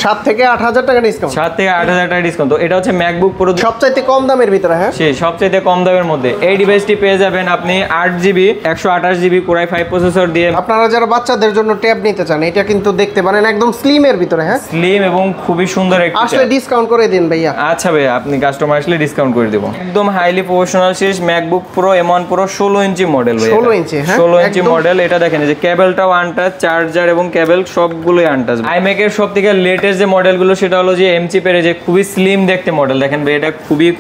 7 থেকে 8,000 টাকা ডিসকাউন্ট। 7 থেকে 8,000 টাকা ডিসকাউন্ট। তো এটা হচ্ছে ম্যাকবুক প্রো, সবচাইতে কম দামের ভিতরে। হ্যাঁ, সবচাইতে কম দামের মধ্যে এই ডিভাইসটি পেয়ে যাবেন আপনি 8GB 128GB Core i5 processor দিয়ে। আপনারা যারা বাচ্চাদের জন্য ট্যাব নিতে চান, এটা কিন্তু দেখতে পারেন একদম স্লিম এর ভিতরে। হ্যাঁ, স্লিম এবং খুবই সুন্দর একটা। আসলে ডিসকাউন্ট করে দিন ভাইয়া। আচ্ছা ভাইয়া, আপনি কাস্টমার আসলে ডিসকাউন্ট করে দেব। একদম হাইলি প্রফেশনাল শেষ ম্যাকবুক প্রো M1 Pro 16 ইঞ্চি মডেল ভাই। 16 ইঞ্চি। হ্যাঁ, 16 ইঞ্চি মডেল। এটা দেখেন যে কেবলটাও আনটাচ, চার্জার এবং কেবল সবগুলোই আনটাচ। iMac এর সবথেকে লেটেস্ট যে মডেলগুলো সেটা হলো যে M চিপের, যে খুবই স্লিম দেখতে মডেল। দেখেন ভাই, এটা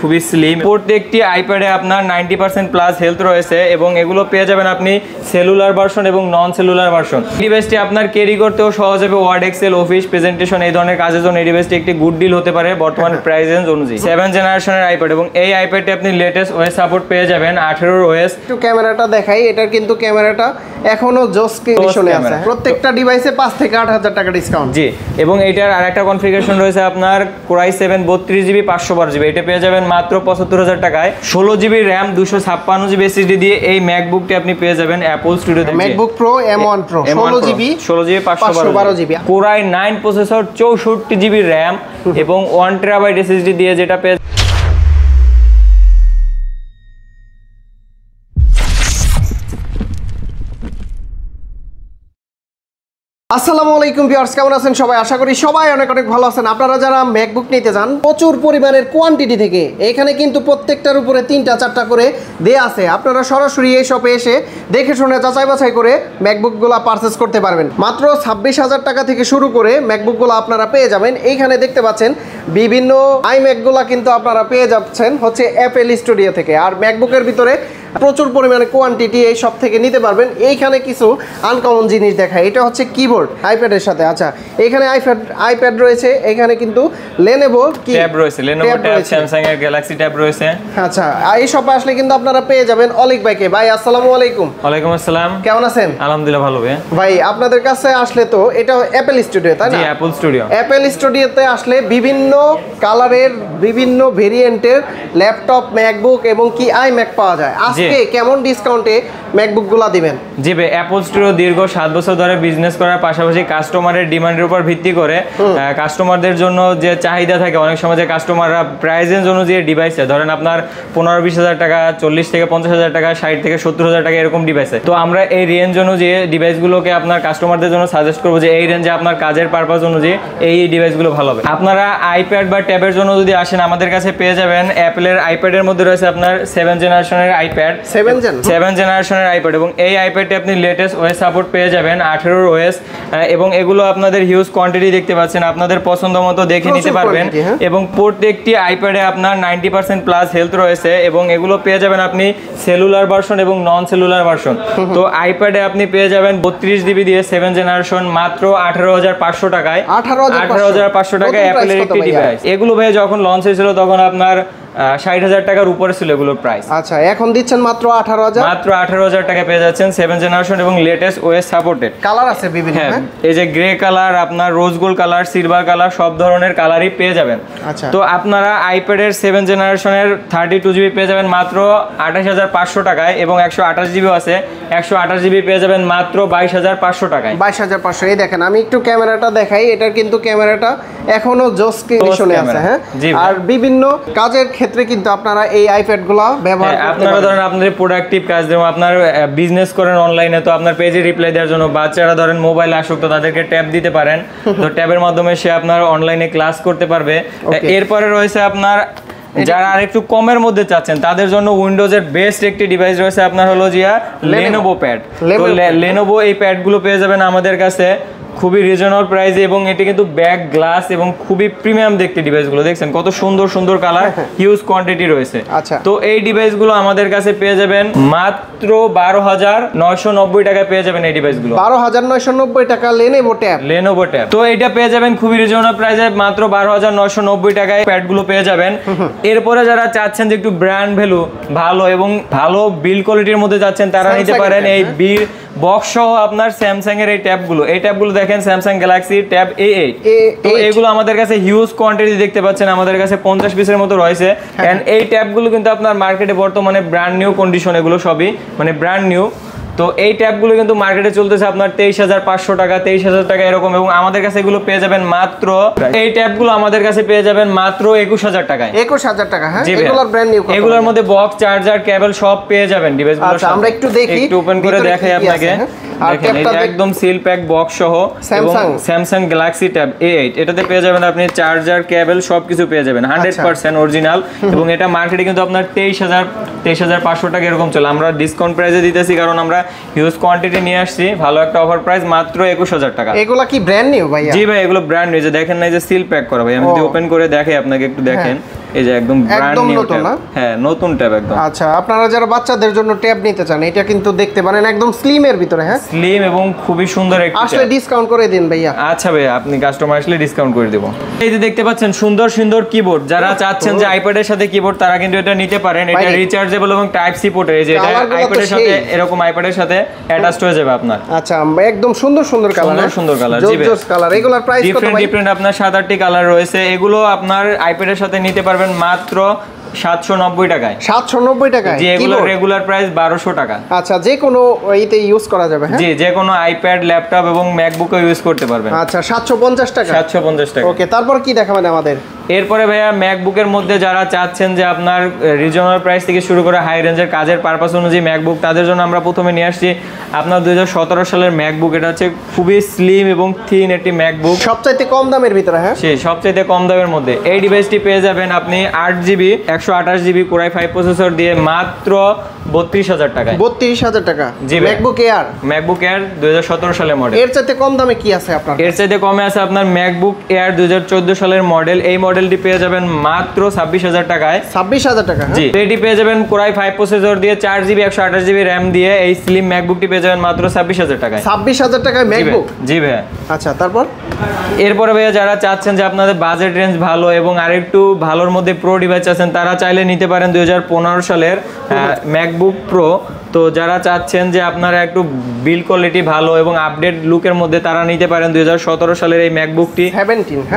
খুবই স্লিম। প্রত্যেকটি আইপ্যাডে আপনার 90% প্লাস হেলথ রয়েছে এবং এগুলো পেয়ে যাবেন আপনি সেলুলার ভার্সন এবং নন সেলুলার ভার্সন। ডিভাইসটি আপনার ক্যারি করতেও সহজ হবে। ওয়ার্ড, এক্সেল, অফিস, প্রেজেন্টেশন এই ধরনের কাজের জন্য এই ডিভাইসটি একটি গুড ডিল হতে পারে বর্তমান প্রাইস রেঞ্জ অনুযায়ী। 7 জেনারেশনের আইপ্যাড এবং এই আইপ্যাডটি আপনি লেটেস্ট ওএস সাপোর্ট পেয়ে যাবেন, 18 ওএস। একটু ক্যামেরাটা দেখাই। এটার কিন্তু ক্যামেরাটা এখনো জোস কন্ডিশনে আছে। প্রত্যেকটা ডিভাইসে 5 থেকে 8,000 টাকা ডিসকাউন্ট। জি, এবং এইটার আরেকটা কনফিগারেশন রয়েছে আপনার Core i7 32GB 512GB। এটা পেয়ে যাবেন মাত্র 75,000 টাকায়। 16GB RAM 256GB SSD দিয়ে এই ম্যাকবুকটি আপনি পেয়ে যাবেন অ্যাপল স্টুডিওতে। MacBook Pro M1 Pro 16GB 512GB Core i9 processor 64GB RAM এবং 1TB SSD দিয়ে, যেটা পেয়ে আসসালামু আলাইকুম ভিউয়ার্স, কেমন আছেন সবাই? আশা করি সবাই অনেক ভালো আছেন। আপনারা যারা ম্যাকবুক নিতে চান প্রচুর পরিমাণের কোয়ান্টিটি থেকে, এখানে কিন্তু প্রত্যেকটার উপরে 3টা 4টা করে দেয়া আছে। আপনারা সরাসরি এই শপে এসে দেখে শুনে যাচাই বাছাই করে ম্যাকবুকগুলো পারচেস করতে পারবেন। মাত্র 26,000 টাকা থেকে শুরু করে ম্যাকবুকগুলো আপনারা পেয়ে যাবেন। এইখানে দেখতে পাচ্ছেন বিভিন্ন আইম্যাকগুলো কিন্তু আপনারা পেয়ে যাচ্ছেন হচ্ছে অ্যাপেল স্টুডিও থেকে। আর ম্যাকবুকের ভিতরে প্রচুর পরিমাণে কোয়ান্টিটি এই সব থেকে নিতে পারবেন। এইখানে কিছু আনকমন জিনিস দেখায়। এটা হচ্ছে কিবোর্ড আইপ্যাডের সাথে। আচ্ছা, এখানে আইপ্যাড রয়েছে, এখানে কিন্তু লেনোভো ট্যাব রয়েছে, লেনোভো ট্যাব, স্যামসাং এর গ্যালাক্সি ট্যাব রয়েছে। আচ্ছা, এই শপে আসলে কিন্তু আপনারা পেয়ে যাবেন অলিক ভাইকে। ভাই আসসালামু আলাইকুম। ওয়ালাইকুম আসসালাম, কেমন আছেন? আলহামদুলিল্লাহ ভালো। ভাই আপনাদের কাছে আসলে তো এটা অ্যাপেল স্টুডিও, তাই না? জি, অ্যাপল স্টুডিও। অ্যাপেল স্টুডিওতে আসলে বিভিন্ন কালারের বিভিন্ন ভেরিয়েন্টের ল্যাপটপ, ম্যাকবুক এবং কি আইম্যাক পাওয়া যায়। আজকে কেমন ডিসকাউন্টে ম্যাকবুকগুলো দিবেন? জি ভাই, অ্যাপল স্টুডিও দীর্ঘ 7 বছর ধরে বিজনেস করার পাশাপাশি কাস্টমারের ডিমান্ডের উপর ভিত্তি করে কাস্টমারদের জন্য যে চাহিদা থাকে, অনেক সময় যে কাস্টমাররা প্রাইস রেঞ্জ অনুযায়ী ডিভাইসে ধরেন আপনার 15-20 হাজার টাকা, 40 থেকে 50 হাজার টাকা, 60 থেকে 70 হাজার টাকা এরকম ডিভাইসে। তো আমরা এই রেঞ্জ অনুযায়ী ডিভাইসগুলোকে আপনার কাস্টমারদের জন্য সাজেস্ট করবো যে এই রেঞ্জে আপনার কাজের পারপাস অনুযায়ী এই ডিভাইসগুলো ভালো হবে। আপনারা আইপ্যাড বা ট্যাবের জন্য যদি আসেন আমাদের কাছে পেয়ে যাবেন অ্যাপেলের আইপ্যাডের মধ্যে রয়েছে আপনার 7 জেনারেশনের আইপ্যাড, 7 জেনারেশনের আইপ্যাড এবং এই আইপ্যাডে আপনি লেটেস্ট ওএস সাপোর্ট পেয়ে যাবেন, 18 ওএস। এবং এগুলো আপনাদের হিউজ কোয়ান্টিটি দেখতে পাচ্ছেন, আপনাদের পছন্দ মতো দেখে নিতে পারবেন। এবং প্রত্যেকটি আইপ্যাডে আপনার 90% প্লাস হেলথ রয়েছে এবং এগুলো পেয়ে যাবেন আপনি সেলুলার ভার্সন এবং নন সেলুলার ভার্সন। তো আইপ্যাডে আপনি পেয়ে যাবেন 32GB দিয়ে 7 জেনারেশন মাত্র 18,500 টাকায়। 18,500 টাকায় অ্যাপেলের একটি ডিভাইস। এগুলো ভাই যখন লঞ্চ হয়েছিল তখন আপনার 60,000 টাকার উপরে ছিল এগুলোর প্রাইস। আচ্ছা, এখন দিচ্ছেন মাত্র 18,000। মাত্র 18,000 টাকা পেয়ে যাচ্ছেন 7 জেনারেশন এবং লেটেস্ট ওএস সাপোর্টেড। কালার আছে বিভিন্ন। হ্যাঁ, এই যে গ্রে কালার, আপনার rose gold colour, silver colour, সব ধরনের কালারই পেয়ে যাবেন। আচ্ছা, তো আপনারা আইপ্যাডের 7 জেনারেশনের 32GB পেয়ে যাবেন মাত্র 28,500 টাকায় এবং 128GB আছে, 128GB পেয়ে যাবেন মাত্র 22,500 টাকায়। 22,500। এই দেখেন, আমি একটু ক্যামেরাটা দেখাই। এটার কিন্তু ক্যামেরাটা এখনো জোস কন্ডিশনে আছে। হ্যাঁ, আর বিভিন্ন কাজের ক্ষেত্রে কিন্তু আপনারা এই আইপ্যাডগুলো ব্যবহার করতে পারেন। আপনারা ধরেন আপনাদের প্রোডাক্টিভ কাজ, যেমন আপনার বিজনেস করেন অনলাইনে, তো আপনার পেজে রিপ্লাই দেওয়ার জন্য বাচ্চারা ধরেন মোবাইল আসক্ত, তাদেরকে ট্যাব দিতে পারেন। তো ট্যাবের মাধ্যমে সে আপনার অনলাইনে ক্লাস করতে পারবে। এরপরে রয়েছে আপনার যারা আরেকটু কমের মধ্যে চাচ্ছেন তাদের জন্য উইন্ডোজের বেস্ট একটি ডিভাইস রয়েছে আপনার হলো জিয়া লেনোভো প্যাড। তো লেনোভো এই প্যাডগুলো পেয়ে যাবেন আমাদের কাছে খুবই রিজনেবল প্রাইসে এবং এটি কিন্তু ব্যাক গ্লাস এবং খুবই প্রিমিয়াম দেখতে ডিভাইসগুলো। দেখছেন কত সুন্দর সুন্দর কালার, হিউজ কোয়ান্টিটি রয়েছে। আচ্ছা, তো এই ডিভাইসগুলো আমাদের কাছে পেয়ে যাবেন মাত্র 12,990 টাকায় পেয়ে যাবেন এই ডিভাইসগুলো। 12,990 টাকা লেনোভো ট্যাব। তো এটা পেয়ে যাবেন খুবই রিজনেবল প্রাইসে মাত্র 12,990 টাকায় প্যাডগুলো পেয়ে যাবেন। এরপরে যারা চাচ্ছেন যে একটু ব্র্যান্ড ভ্যালু ভালো এবং ভালো বিল্ড কোয়ালিটির মধ্যে যাচ্ছেন তারা নিতে পারেন এই বক্স সহ আপনার স্যামসাং এর এই ট্যাবগুলো দেখেন, স্যামসাং গ্যালাক্সি ট্যাব A8। তো এগুলো আমাদের কাছে হিউজ কোয়ান্টিটি দেখতে পাচ্ছেন, আমাদের কাছে 50 পিসের মতো রয়েছে। এন্ড এই ট্যাবগুলো কিন্তু আপনার মার্কেটে বর্তমানে ব্র্যান্ড নিউ কন্ডিশন, এগুলো সবই মানে ব্র্যান্ড নিউ। তো এই ট্যাবগুলো কিন্তু মার্কেটে চলতেছে আপনার 23,500 টাকা, 23,000 টাকা এরকম, এবং আমাদের কাছে এগুলো পেয়ে যাবেন মাত্র, এই ট্যাবগুলো আমাদের কাছে পেয়ে যাবেন মাত্র 21,000 টাকায়। 21,000 টাকা। হ্যাঁ, এগুলোর ব্র্যান্ড নিউ, এগুলোর মধ্যে বক্স, চার্জার, কেবল সব পেয়ে যাবেন ডিভাইসগুলো। আচ্ছা, আমরা একটু দেখি, একটু ওপেন করে দেখাই আপনাকে। দেখেন এটা একদম সিল প্যাক বক্স সহ, এবং স্যামসাং গ্যালাক্সি ট্যাব A8, এটাতে পেয়ে যাবেন আপনি চার্জার, কেবল সবকিছু পেয়ে যাবেন 100% অরিজিনাল, এবং এটা মার্কেটে কিন্তু আপনার 23,500 টাকা এরকম চলে। আমরা ডিসকাউন্ট প্রাইসে দিতেছি কারণ আমরা হিউজ কোয়ান্টিটি নিয়ে আসছি, ভালো একটা অফার প্রাইস, মাত্র 21,000 টাকা। এগুলা কি ব্র্যান্ড নিউ ভাইয়া? জি ভাই, এগুলো ব্র্যান্ড নিউ, যে দেখেন না এই যে সিল প্যাক করা ভাই, আমি যদি ওপেন করে দেখাই আপনাকে, একটু দেখেন, এই যে একদম ব্র্যান্ড নিউ ট্যাব। হ্যাঁ, নতুন ট্যাব একদম। আচ্ছা, আপনারা যারা বাচ্চাদের জন্য ট্যাব নিতে চান, এটা কিন্তু দেখতে পারেন একদম স্লিম এর ভিতরে। হ্যাঁ, স্লিম এবং খুবই সুন্দর একটা। আসলে ডিসকাউন্ট করে দিন ভাইয়া। আচ্ছা ভাইয়া, আপনি কাস্টমার আসলে ডিসকাউন্ট করে দেব। এই যে দেখতে পাচ্ছেন সুন্দর সুন্দর কিবোর্ড, যারা চাচ্ছেন যে আইপ্যাডের সাথে কিবোর্ড, তারা কিন্তু এটা নিতে পারেন। এটা রিচার্জেবল এবং টাইপ সি পোর্টের, এই যে এটা আইপ্যাডের সাথে, এরকম আইপ্যাডের সাথে অ্যাটাচড হয়ে যাবে আপনার। আচ্ছা, একদম সুন্দর সুন্দর কালার, সুন্দর সুন্দর কালার, জি ভাই, জোস কালার। এগুলোর প্রাইস কত ভাই? ডিফারেন্ট আপনার 7-8টি কালার রয়েছে। এগুলো আপনার আইপ্যাডের সাথে নিতে পারবেন মাত্র 790 টাকায়। 790 টাকায়? জি, এগুলো রেগুলার প্রাইস 1200 টাকা। আচ্ছা, যে কোনো ইতে ইউজ করা যাবে? হ্যাঁ, জি, যে কোনো আইপ্যাড, ল্যাপটপ এবং ম্যাকবুকও ইউজ করতে পারবেন। আচ্ছা, 750 টাকা? 750 টাকা। ওকে, তারপর কি দেখাবেন আমাদের? এরপরে ভাইয়া ম্যাকবুকের মধ্যে যারা চাচ্ছেন যে আপনার রিজনাল প্রাইস থেকে শুরু করে হাই রেঞ্জের কাজের পারপাস অনুযায়ী ম্যাকবুক, তাদের জন্য আমরা প্রথমে নিয়ে আসছি আপনার 2017 সালের ম্যাকবুক। এটা হচ্ছে খুবই স্লিম এবং থিন একটি ম্যাকবুক, সবচাইতে কম দামের ভিতরে। হ্যাঁ, সেই সবচাইতে কম দামের মধ্যে এই ডিভাইসটি পেয়ে যাবেন আপনি 8GB 128GB Core i5 processor দিয়ে মাত্র 32,000 টাকায়। 32,000 টাকা? জি, ম্যাকবুক এয়ার। ম্যাকবুক এয়ার 2017 সালের মডেল। এর চাইতে কম দামে কি আছে আপনার? এর চাইতে কমে আছে আপনার ম্যাকবুক এয়ার 2014 সালের মডেল। এই মডেলটি পেয়ে যাবেন মাত্র 26,000 টাকায়। 26,000 টাকা? জি, এটি পেয়ে যাবেন Core i5 প্রসেসর দিয়ে 4GB 128GB RAM দিয়ে। এই স্লিম ম্যাকবুকটি পেয়ে যাবেন মাত্র 26,000 টাকায়। 26,000 টাকায় ম্যাকবুক? জি ভাইয়া। আচ্ছা, তারপর? এরপরে ভাইয়া যারা চাচ্ছেন যে আপনাদের বাজেট রেঞ্জ ভালো এবং আরেকটু ভালোর মধ্যে প্রো ডিভাইস আছেন, তারা চাইলে নিতে পারেন 2015 সালের ম্যাকবুক প্রো। তো যারা চাচ্ছেন যে আপনারা একটু বিল্ড কোয়ালিটি ভালো এবং আপডেট লুকের মধ্যে, তারা নিতে পারেন 2017 সালের এই ম্যাকবুকটি।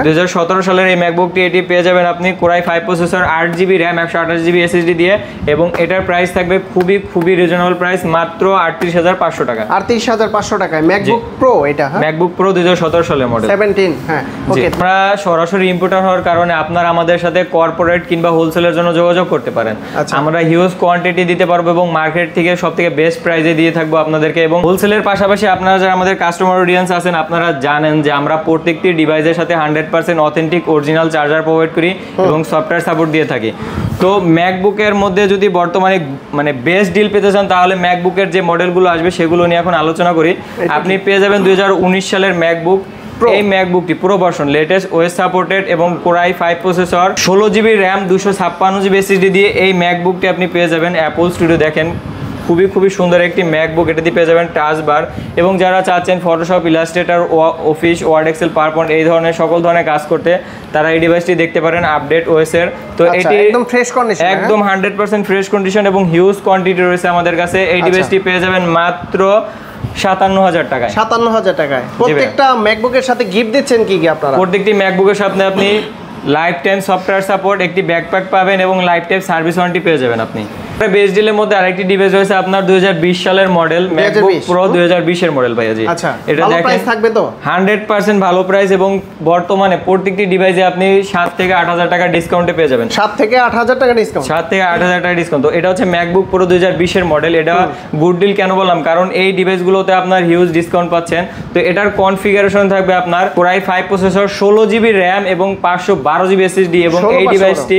2017 সালের এই ম্যাকবুকটি, এটি পেয়ে যাবেন আপনি Core i5 processor, 8GB RAM 128GB SSD দিয়ে, এবং এটার প্রাইস থাকবে খুবই খুবই রিজনেবল প্রাইস, মাত্র 38,500 টাকা। 38,500 টাকায় ম্যাকবুক প্রো এটা? ম্যাকবুক প্রো 2017 সালের মডেল। 17। হ্যাঁ, ওকে। আমরা সরাসরি ইম্পোর্টার হওয়ার কারণে আপনারা আমাদের সাথে কর্পোরেট কিংবা হোলসেলের জন্য যোগাযোগ করতে পারেন। আমরা হিউজ কোয়ান্টিটি দিতে পারবো এবং মার্কেট থেকে সবথেকে বেস্ট প্রাইসে দিয়ে থাকবো আপনাদেরকে। এবং হোলসেলের পাশাপাশি আপনারা যারা আমাদের কাস্টমার অডিয়েন্স আছেন, আপনারা জানেন যে আমরা প্রত্যেকটি ডিভাইসের সাথে 100% অথেন্টিক অরিজিনাল চার্জার প্রোভাইড করি এবং সফটওয়্যার সাপোর্ট দিয়ে থাকি। তো ম্যাকবুকের মধ্যে যদি বর্তমানে মানে বেস্ট ডিল পেতে চান, তাহলে ম্যাকবুকের যে মডেলগুলো আসবে সেগুলো নিয়ে এখন আলোচনা করি। আপনি পেয়ে যাবেন 2019 সালের ম্যাকবুক। এই ম্যাকবুকটি পুরো ভার্সন, লেটেস্ট ওএস সাপোর্টেড এবং Core i5 processor, 16GB RAM 256GB SSD দিয়ে এই ম্যাকবুকটি আপনি পেয়ে যাবেন। অ্যাপল স্টুডিও দেখেন, খুবই খুবই সুন্দর একটি ম্যাকবুক। এটাতে পেয়ে যাবেন টাচ বার, এবং যারা চাচ্ছেন Photoshop, Illustrator, Office, Word, Excel, PowerPoint এই ধরনের সকল ধরনের কাজ করতে, তারা এই ডিভাইসটি দেখতে পারেন আপডেট ওএস এর। তো এটি একদম ফ্রেশ কন্ডিশন, একদম 100% ফ্রেশ কন্ডিশন এবং হিউজ কোয়ান্টিটি রয়েছে আমাদের কাছে। এই ডিভাইসটি পেয়ে যাবেন মাত্র 57,000 টাকায়। 57,000 টাকায়। প্রত্যেকটা ম্যাকবুকের সাথে গিফট দিচ্ছেন কি কি আপনারা? প্রত্যেকটি ম্যাকবুকের সাথে আপনি লাইফ টাইম সফটওয়্যার সাপোর্ট, একটি ব্যাকপ্যাক পাবেন এবং লাইফ টাইম সার্ভিস ওয়ারেন্টি পেয়ে যাবেন আপনি। বেস্ট ডিলের মধ্যে আরেকটি ডিভাইস রয়েছে আপনার 2020 সালের মডেল, ম্যাকবুক প্রো 2020 এর মডেল ভাইয়া। জি, আচ্ছা, এটা ভালো দেখেন প্রাইস থাকবে তো? 100% ভালো প্রাইস, এবং বর্তমানে প্রত্যেকটি ডিভাইসে আপনি 7 থেকে 8,000 টাকা ডিসকাউন্টে পেয়ে যাবেন। 7 থেকে 8,000 টাকা ডিসকাউন্ট? 7 থেকে 8,000 টাকা ডিসকাউন্ট। তো এটা হচ্ছে ম্যাকবুক প্রো 2020 এর মডেল। এটা গুড ডিল কেন বললাম, কারণ এই ডিভাইসগুলোতে আপনার হিউজ ডিসকাউন্ট পাচ্ছেন। তো এটার কনফিগারেশন থাকবে আপনার Core i5 processor, 16GB RAM এবং 512GB SSD, এবং এই ডিভাইসটি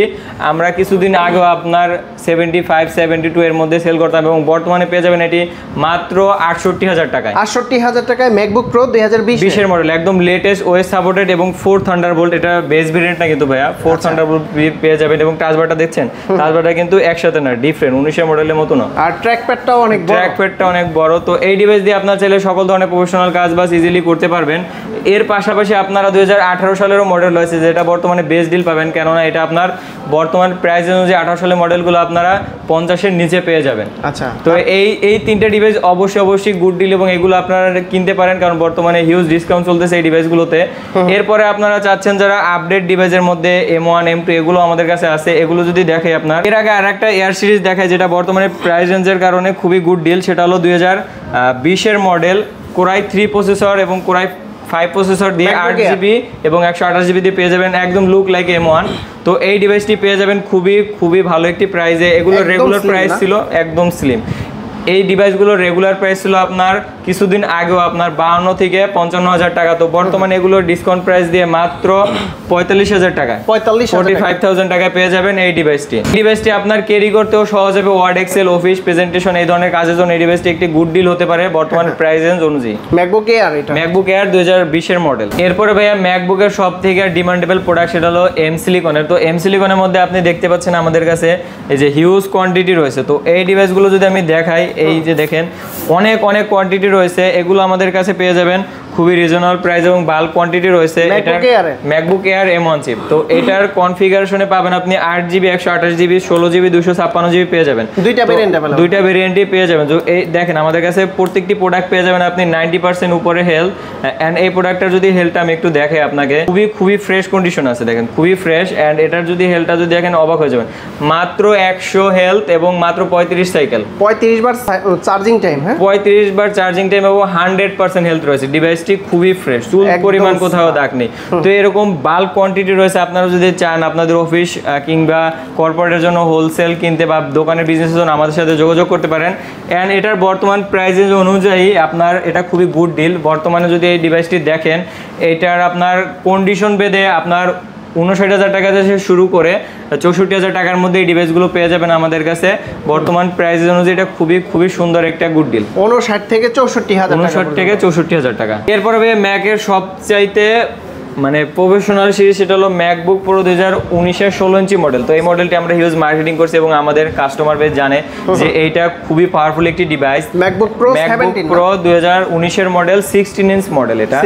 আমরা কিছুদিন আগে আপনার 75, 72 এর মধ্যে সেল করতাম, এবং বর্তমানে পেয়ে যাবেন এটি মাত্র 68,000 টাকায়। 68,000 টাকায় ম্যাকবুক প্রো 2020 এর মডেল, একদম লেটেস্ট ওএস সাপোর্টেড এবং 4 থান্ডারবোল্ট। এটা বেস ভেরিয়েন্ট না কিন্তু ভাইয়া, 4 থান্ডারবোল্ট পেয়ে যাবেন। এবং টাচবারটা দেখছেন, টাচবারটা কিন্তু একসাথে না, ডিফারেন্ট, 19 এর মডেলের মতো না। আর ট্র্যাকপ্যাডটাও অনেক বড়। ট্র্যাকপ্যাডটা অনেক বড়। তো এই ডিভাইস দিয়ে আপনার চাইলে সকল ধরনের প্রফেশনাল কাজ বাস ইজিলি করতে পারবেন। এর পাশাপাশি আপনারা 2018 সালেরও মডেল রয়েছে, যেটা বর্তমানে বেস্ট ডিল পাবেন, কেননা এটা আপনার বর্তমান প্রাইস অনুযায়ী 18 সালের মডেলগুলো আপনারা 50-এর নিচে পেয়ে যাবেন। আচ্ছা, তো এই তিনটা ডিভাইস অবশ্যই গুড ডিল, এবং এগুলো আপনারা কিনতে পারেন কারণ বর্তমানে হিউজ ডিসকাউন্ট চলতেছে এই ডিভাইসগুলোতে। এরপরে আপনারা চাচ্ছেন যারা আপডেট ডিভাইসের মধ্যে M1 M2 এগুলো আমাদের কাছে আছে, এগুলো যদি দেখাই আপনার এর আগে আরেকটা এয়ার সিরিজ দেখায় যেটা বর্তমানে প্রাইস রেঞ্জের কারণে খুবই গুড ডিল, সেটা হলো 2020-এর মডেল কোরাই 3 প্রসেসর এবং কোরাই 5 প্রসেসর দিয়ে 8GB এবং 128GB দিয়ে পেয়ে যাবেন, একদম লুক লাইক M1। তো এই ডিভাইসটি পেয়ে যাবেন খুবই ভালো একটি প্রাইসে। এগুলো রেগুলার প্রাইস ছিল একদম স্লিম। এই ডিভাইসগুলোর রেগুলার প্রাইস ছিল আপনার কিছুদিন আগেও আপনার 52 থেকে 55,000 টাকা, তো বর্তমানে এগুলোর ডিসকাউন্ট প্রাইস দিয়ে মাত্র 45,000 টাকা, 45,000 টাকা পেয়ে যাবেন এই ডিভাইসটি আপনার ক্যারি করতেও সহজ হবে, ওয়ার্ড এক্সেল অফিস প্রেজেন্টেশন এই ধরনের কাজের জন্য এই ডিভাইসটি একটি গুড ডিল হতে পারে বর্তমান প্রাইস রেঞ্জ অনুযায়ী। ম্যাকবুক এয়ার, এটা ম্যাকবুক এয়ার 2020-এর মডেল। এরপরে ভাইয়া ম্যাকবুকের সব থেকে ডিমান্ডেবল প্রোডাক্ট সেটা হলো এম সিলিকনের। তো এম সিলিকনের মধ্যে আপনি দেখতে পাচ্ছেন আমাদের কাছে এই যে হিউজ কোয়ান্টিটি রয়েছে। তো এই ডিভাইসগুলো যদি আমি দেখাই, এই যে দেখেন অনেক কোয়ান্টিটি রয়েছে, এগুলো আমাদের কাছে পেয়ে যাবেন খুবই রিজনেবল প্রাইস এবং বাল্ক কোয়ান্টিটি রয়েছে। এটা ম্যাকবুক এয়ার M1 চিপ। তো এটার কনফিগারেশনে পাবেন আপনি 8GB 128GB 16GB 256GB পেয়ে যাবেন, দুইটা ভেরিয়েন্টই পেয়ে যাবেন। তো এই দেখেন আমাদের কাছে প্রত্যেকটি প্রোডাক্ট পেয়ে যাবেন আপনি 90% উপরে হেলথ। অ্যান্ড এই প্রোডাক্টটার যদি হেলথটা আমি একটু দেখাই আপনাকে, খুবই ফ্রেশ কন্ডিশন আছে, দেখেন খুবই ফ্রেশ। অ্যান্ড এটার যদি হেলথটা যদি দেখেন অবাক হয়ে যাবেন, মাত্র 100 হেলথ এবং মাত্র 35 সাইকেল, 35 বার চার্জিং টাইম, হ্যাঁ 35 বার চার্জিং টাইম এবং 100% হেলথ রয়েছে। ডিভাইসটি খুবই ফ্রেশ, চুল পরিমাণ কোথাও দাগ নেই। তো এরকম বাল্ক কোয়ান্টিটি রয়েছে, আপনারা যদি চান আপনাদের অফিস কিংবা কর্পোরেটের জন্য হোলসেল কিনতে বা দোকানের বিজনেসের জন্য আমাদের সাথে যোগাযোগ করতে পারেন। অ্যান্ড এটার বর্তমান প্রাইস অনুযায়ী আপনার এটা খুবই গুড ডিল। বর্তমানে যদি এই ডিভাইসটি দেখেন, এটার আপনার কন্ডিশন বেঁধে আপনার 59,000 টাকা থেকে শুরু করে 64,000 টাকার মধ্যে এই ডিভাইসগুলো পেয়ে যাবেন আমাদের কাছে। বর্তমান প্রাইস অনুযায়ী এটা খুবই সুন্দর একটা গুড ডিল, 59 থেকে 64,000 টাকা। এরপরে ম্যাকের সবচাইতে মানে প্রফেশনাল সিরিজ, সেটা হলো ম্যাকবুক প্রো 2019-এর 16 ইঞ্চি মডেল। তো এই মডেলটি আমরা হিউজ মার্কেটিং করছি এবং আমাদের কাস্টমার বেস জানে যে এইটা খুবই পাওয়ারফুল একটি ডিভাইস। ম্যাকবুক প্রো 2019-এর মডেল 16 ইঞ্চ মডেল, এটা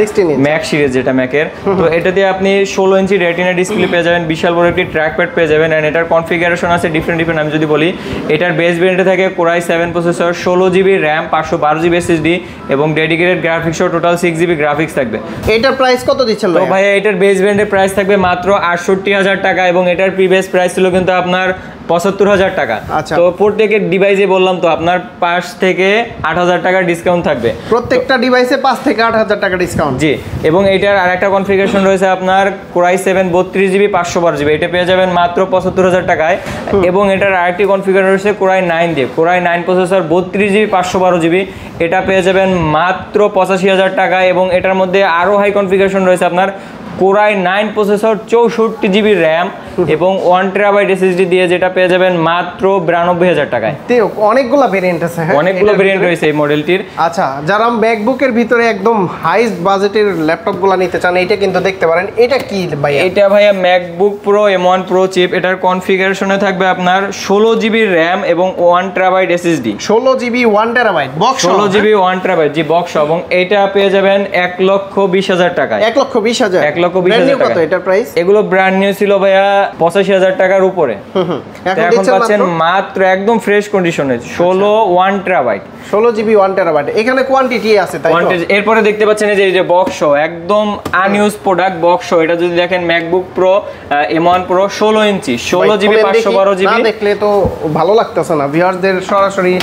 ম্যাক সিরিজ যেটা ম্যাকের। তো এটাতে আপনি 16 ইঞ্চি রেটিনা ডিসপ্লে পেয়ে যাবেন, বিশাল বড় একটি ট্র্যাকপ্যাড পেয়ে যাবেন। এন্ড এটার কনফিগারেশন আছে ডিফারেন্ট। আমি যদি বলি, এটার বেস ভেরিয়েন্টে থাকে core i 7 processor, 16GB RAM 512GB SSD এবং ডেডিকেটেড গ্রাফিক্স সহ টোটাল 6GB গ্রাফিক্স থাকবে। এটার প্রাইস কত দিচ্ছেন ভাই? এটার বেস ভেরিয়েন্টের প্রাইস থাকবে মাত্র 68,000 টাকা এবং এটার প্রিভিয়াস প্রাইস ছিল কিন্তু আপনার 75,000 টাকা। তো প্রত্যেকের ডিভাইসে বললাম তো আপনার 5 থেকে 8,000 টাকা ডিসকাউন্ট থাকবে, প্রত্যেকটা ডিভাইসে 5 থেকে 8,000 টাকা ডিসকাউন্ট। জি, এবং এটার আরেকটা কনফিগারেশন রয়েছে আপনার কোরাই 7 32GB 512GB, এটা পেয়ে যাবেন মাত্র 75,000 টাকায়। এবং এটার আরেকটি কনফিগারেশন রয়েছে কোরাই 9 দিয়ে, কোরাই 9 প্রসেসর 32GB 512GB, এটা পেয়ে যাবেন মাত্র 85,000 টাকায়। এবং এটার মধ্যে আরো হাই কনফিগারেশন রয়েছে আপনার কোরাই 9 প্রসেসর 64GB RAM এবং 1TB SSD দিয়ে, যেটা পেয়ে যাবেন মাত্র 92,000 টাকায়। অনেকগুলো ভেরিয়েন্ট আছে, হ্যাঁ অনেকগুলো ভেরিয়েন্ট রয়েছে এই মডেলটির। আচ্ছা, যারা ম্যাকবুকের ভিতরে একদম হাইস্ট বাজেটের ল্যাপটপগুলো নিতে চান, এটা কিন্তু দেখতে পারেন। এটা কি ভাই? এটা ভাইয়া MacBook Pro M1 Pro chip. এটার কনফিগারেশনে থাকবে আপনার 16GB RAM এবং 1TB SSD, 16GB 1TB box, 16GB 1TB জি বক্স। এবং এটা পেয়ে যাবেন 1,20,000 টাকায়, 1,20,000 1,20,000 কত এটার প্রাইস? এগুলো ব্র্যান্ড নিউ ছিল ভাইয়া 85,000 টাকার উপরে, এখন পাচ্ছেন মাত্র একদম ফ্রেশ কন্ডিশনে 16 1TB, 16GB 1TB। এখানে কোয়ান্টিটি আছে তাই তো? এরপরে দেখতে পাচ্ছেন এই যে বক্স একদম আনইউজ প্রোডাক্ট বক্স। এটা যদি দেখেন ম্যাকবুক প্রো M1 প্রো 16 ইঞ্চি 16GB 512GB, না দেখলে তো ভালো লাগতেছে না, ভিউয়ারদের সরাসরি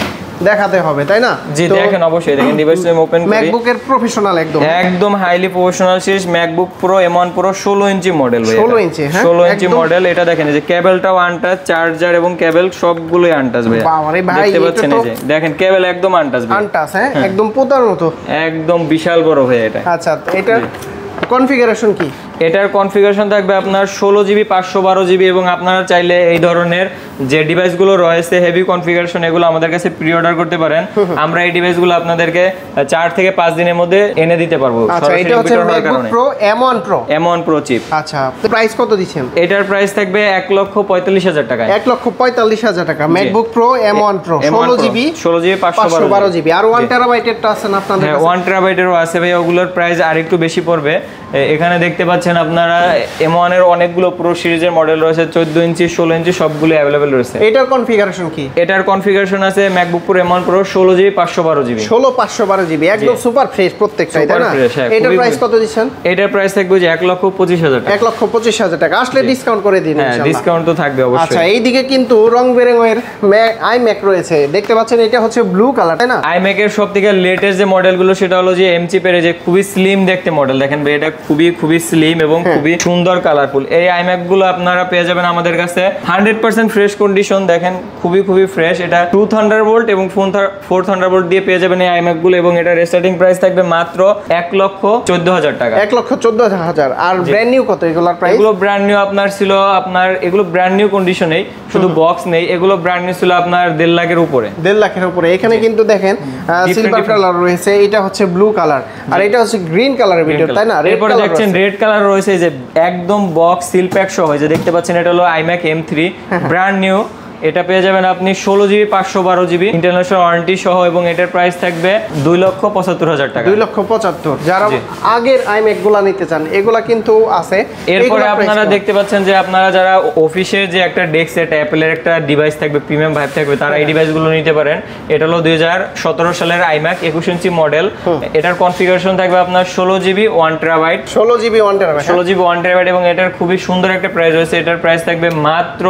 দেখাতে হবে তাই না? জি দেখেন, অবশ্যই দেখেন। ডিভাইসটা আমি ওপেন করি, ম্যাকবুকের প্রফেশনাল একদম highly professional series MacBook Pro M1 pro 16 ইঞ্চি মডেল, 16 ইঞ্চি, হ্যাঁ 16 ইঞ্চি মডেল। এটা দেখেন এই যে কেবলটাও আনটাচ, চার্জার এবং কেবল সবগুলোই আনটাচ ভাই। বাবারে ভাই, দেখতে পাচ্ছেন এই যে দেখেন কেবল একদম আনটাচ ভাই, আনটাচ, হ্যাঁ একদম পোতার মতো, একদম বিশাল বড় ভাই এটা। আচ্ছা, এটা কনফিগারেশন কি? এটার কনফিগারেশন থাকবে আপনার 16GB 512GB এবং আপনারা চাইলে এই ধরনের যে ডিভাইসগুলো রয়েছে হেভি কনফিগারেশন, এগুলো আমাদের কাছে প্রি অর্ডার করতে পারেন। আমরা এই ডিভাইসগুলো আপনাদেরকে 4 থেকে 5 দিনের মধ্যে এনে দিতে পারবো। আচ্ছা, এটা হচ্ছে MacBook Pro M1 Pro chip. আচ্ছা, প্রাইস কত দিচ্ছেন? এটার প্রাইস থাকবে 1,45,000 টাকা, 1,45,000 টাকা। ম্যাকবুক প্রো M1 প্রো 16GB 512GB আর 1TB এরটা আছে না আপনাদের কাছে? হ্যাঁ 1TB এরও আছে ভাই, ওগুলোর প্রাইস আরেকটু বেশি পড়বে। এখানে দেখতে পাচ্ছেন আপনারা M1 এর অনেকগুলো প্রো সিরিজের মডেল রয়েছে, 14 ইঞ্চি 16 ইঞ্চি সবগুলো অ্যাভেলেবেল রয়েছে। এটার কনফিগারেশন কি? এটার কনফিগারেশন আছে ম্যাকবুক প্রো M1 প্রো 16GB 512GB 16/512GB একদম সুপার ফ্রেশ প্রত্যেকটাই, তাই না? এটার প্রাইস কত দিচ্ছেন? এটার প্রাইস থাকবে যে 1,25,000 টাকা। 1,25,000 টাকা। আসলে ডিসকাউন্ট করে দিন হ্যাঁ, ইনশাআল্লাহ। ডিসকাউন্ট তো থাকবে অবশ্যই। আচ্ছা, এইদিকে কিন্তু রং বেরঙের iMac রয়েছে, দেখতে পাচ্ছেন এটা হচ্ছে ব্লু কালার, তাই না? iMac এর সবথেকে লেটেস্ট যে মডেলগুলো সেটা হলো যে M চিপের যে খুবই স্লিম দেখতে মডেল, দেখেন ভাই এটা খুবই স্লিম এবং খুবই সুন্দর কালারফুল। এই iMac গুলো আপনারা পেয়ে যাবেন আমাদের কাছে 100% ফ্রেশ কন্ডিশন, দেখেন খুবই ফ্রেশ। এটা 2 থান্ডারবোল্ট এবং 4 থান্ডারবোল্ট দিয়ে পেয়ে যাবেন এই iMac গুলো, এবং এটার স্টার্টিং প্রাইস থাকবে মাত্র 1,14,000 টাকা। 1,14,000। আর ব্র্যান্ড নিউ কত এগুলোর প্রাইস? এগুলো ব্র্যান্ড নিউ আপনার ছিল, এগুলো ব্র্যান্ড নিউ কন্ডিশনেই, শুধু বক্স নেই। এগুলো ব্র্যান্ড নিউ ছিল আপনার 1.5 লাখের উপরে। 1.5 লাখের উপরে। এখানে কিন্তু দেখেন সিলভার কালার রয়েছে, এটা হচ্ছে ব্লু কালার, আর এটা হচ্ছে গ্রিন কালারের ভিতর, তাই না? এরপরে দেখছেন রেড কালার রয়েছে, যে একদম বক্স সিল প্যাক সহ, যে দেখতে পাচ্ছেন এটা হলো iMac M3 ব্র্যান্ড নিউ। এটা পেয়ে যাবেন আপনি 16GB 512GB ইন্টারন্যাশনাল ওয়ারেন্টি সহ, এবং এটার প্রাইস থাকবে 2,75,000 টাকা। 2,75,000। যারা আগের iMac গুলা নিতে চান এগুলা কিন্তু আছে। এরপরে আপনারা দেখতে পাচ্ছেন যে আপনারা যারা অফিসে যে একটা ডেস্ক সেট অ্যাপেলের একটা ডিভাইস থাকবে, প্রিমিয়াম ভাইব থাকবে, তারা এই ডিভাইসগুলো নিতে পারেন। এটা হলো 2017 সালের iMac 21 ইঞ্চি মডেল। এটার কনফিগারেশন থাকবে আপনার 16GB 1TB 16GB 1TB, এবং এটার খুবই সুন্দর একটা প্রাইস রয়েছে। এটার প্রাইস থাকবে মাত্র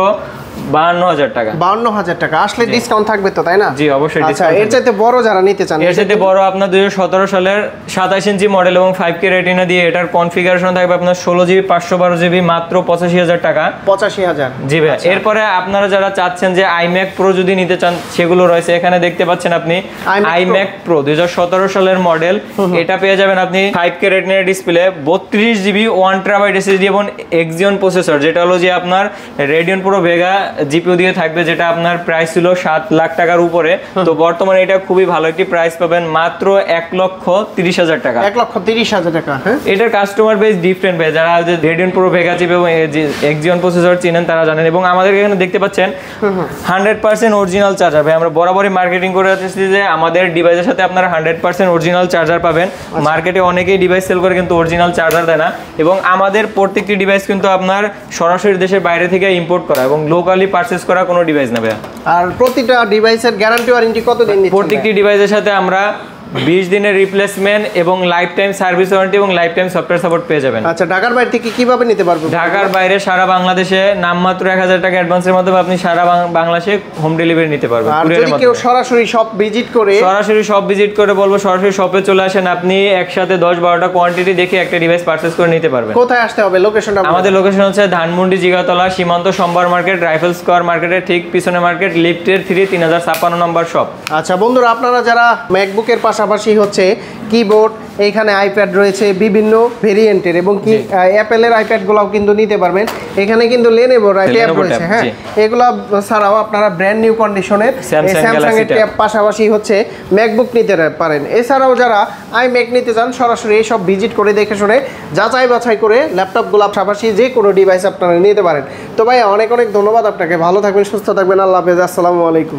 52,000 টাকা। 52,000 টাকা। আসলে ডিসকাউন্ট থাকবে তো, তাই না? জি অবশ্যই। আচ্ছা, এর চাইতে বড় যারা নিতে চান, এর চাইতে বড় আপনার 2017 সালের 27 ইঞ্চি মডেল এবং 5K রেটিনা দিয়ে, এটার কনফিগারেশন থাকবে আপনার 16GB 512GB মাত্র 85,000 টাকা। 85,000। জি ভাই। এরপরে আপনারা যারা চাচ্ছেন যে iMac Pro যদি নিতে চান, সেগুলো রয়েছে। এখানে দেখতে পাচ্ছেন আপনি iMac Pro 2017 সালের মডেল। এটা পেয়ে যাবেন আপনি 5K retina display, 32GB 1TB SSD এবং Xeon প্রসেসর, যেটা হলো যে আপনার Radeon Pro Vega জিপিইউ দিয়ে থাকবে, যেটা আপনার প্রাইস ছিল 7 লাখ টাকার উপরে। তো বর্তমানে এটা খুবই ভালো একটি প্রাইস পাবেন, মাত্র 1,30,000 টাকা। 1,30,000 টাকা। হ্যাঁ, এটার কাস্টমার বেস ডিফারেন্ট ভাই, যারা Radeon Pro Vega চিপ এবং Xeon প্রসেসর চিনেন তারা জানেন। এবং আমাদের এখানে দেখতে পাচ্ছেন 100% অরিজিনাল চার্জার ভাই। আমরা বরাবরই মার্কেটিং করে আসছি যে আমাদের ডিভাইসের সাথে আপনারা 100% অরিজিনাল চার্জার পাবেন। মার্কেটে অনেকেই ডিভাইস সেল করে কিন্তু অরিজিনাল চার্জার দেয় না, এবং আমাদের প্রত্যেকটি ডিভাইস কিন্তু আপনার সরাসরি দেশের বাইরে থেকে ইম্পোর্ট করা এবং লোকালি পারচেজ করা কোনো ডিভাইস না ভাই। আর প্রতিটা ডিভাইসের গ্যারান্টি ওয়ারেন্টি কতদিন দিচ্ছেন? প্রত্যেকটি ডিভাইসের সাথে আমরা 20 দিনের রিপ্লেসমেন্ট এবং লাইফ টাইম সার্ভিস ওয়ারেন্টি এবং লাইফ টাইম সফটওয়্যার সাপোর্ট পেয়ে যাবেন। আচ্ছা, ঢাকার বাইরে থেকে কিভাবে নিতে পারবো? ঢাকার বাইরে সারা বাংলাদেশে নামমাত্র 1000 টাকা অ্যাডভান্সের মাধ্যমে আপনি সারা বাংলাদেশে হোম ডেলিভারি নিতে পারবেন। আর যদি কেউ সরাসরি শপ ভিজিট করে বলবো সরাসরি শপে চলে আসেন, আপনি একসাথে 10-12টা কোয়ান্টিটি দেখে একটা ডিভাইস পারচেজ করে নিতে পারবেন। কোথায় আসতে হবে লোকেশনটা? আমাদের লোকেশন হচ্ছে ধানমন্ডি জিগাতলা সীমান্ত সম্ভার মার্কেট, রাইফেল স্কয়ার মার্কেটের ঠিক পিছনে মার্কেট, লিফটের 3056 নম্বর শপ। আচ্ছা বন্ধুরা, আপনারা যারা ম্যাকবুকের পাশাপাশি হচ্ছে কিবোর্ড, এইখানে আইপ্যাড রয়েছে বিভিন্ন ভেরিয়েন্টের, এবং কি অ্যাপেলের আইপ্যাড গুলাও কিন্তু নিতে পারবেন। এখানে কিন্তু লেনোভোর ট্যাব রয়েছে। হ্যাঁ, এগুলা ছাড়াও আপনারা ব্র্যান্ড নিউ কন্ডিশনের স্যামসাং এর ট্যাব পাশাপাশি হচ্ছে ম্যাকবুক নিতে পারেন। এছাড়াও যারা iMac নিতে চান, সরাসরি এইসব ভিজিট করে দেখে শুনে যাচাই বাছাই করে ল্যাপটপগুলো পাশাপাশি যে কোনো ডিভাইস আপনারা নিতে পারেন। তো ভাই অনেক ধন্যবাদ আপনাকে। ভালো থাকবেন, সুস্থ থাকবেন। আল্লাহ হাফেজ। আসসালামু আলাইকুম।